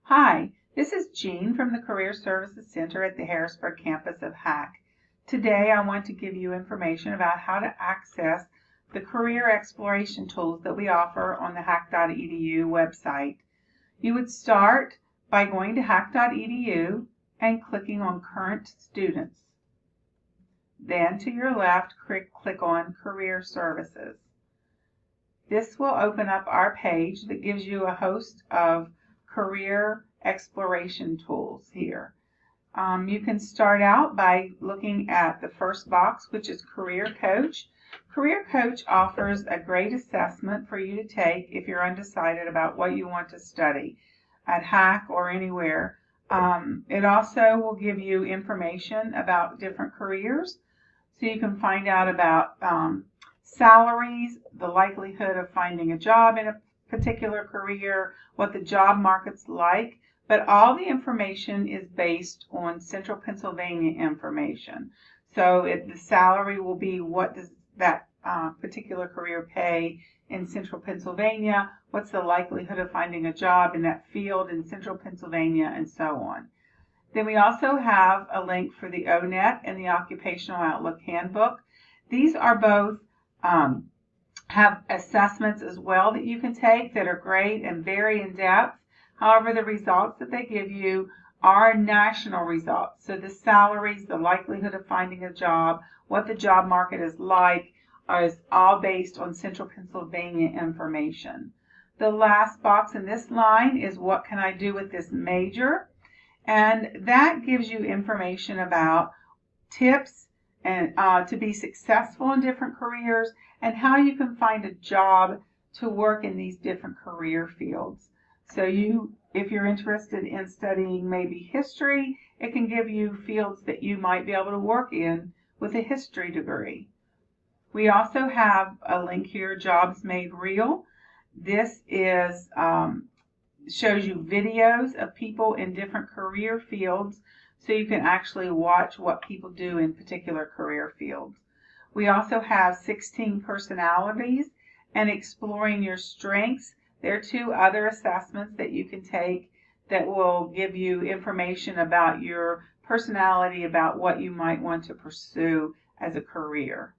Hi, this is Jean from the Career Services Center at the Harrisburg campus of HACC. Today I want to give you information about how to access the career exploration tools that we offer on the hacc.edu website. You would start by going to hacc.edu and clicking on Current Students. Then to your left, click on Career Services. This will open up our page that gives you a host of career exploration tools here. You can start out by looking at the first box, which is Career Coach. Career Coach offers a great assessment for you to take if you're undecided about what you want to study at HACC or anywhere. It also will give you information about different careers, so you can find out about salaries, the likelihood of finding a job in a particular career, what the job market's like, but all the information is based on Central Pennsylvania information. So the salary will be what does that particular career pay in Central Pennsylvania, what's the likelihood of finding a job in that field in Central Pennsylvania, and so on. Then we also have a link for the ONET and the Occupational Outlook Handbook. These are both have assessments as well that you can take that are great and very in-depth. However, the results that they give you are national results. So the salaries, the likelihood of finding a job, what the job market is like, is all based on Central Pennsylvania information. The last box in this line is what can I do with this major? And that gives you information about tips and to be successful in different careers and how you can find a job to work in these different career fields. So if you're interested in studying maybe history, it can give you fields that you might be able to work in with a history degree. We also have a link here, Jobs Made Real. This is shows you videos of people in different career fields, so you can actually watch what people do in particular career fields. We also have 16 personalities and exploring your strengths. There are two other assessments that you can take that will give you information about your personality, about what you might want to pursue as a career.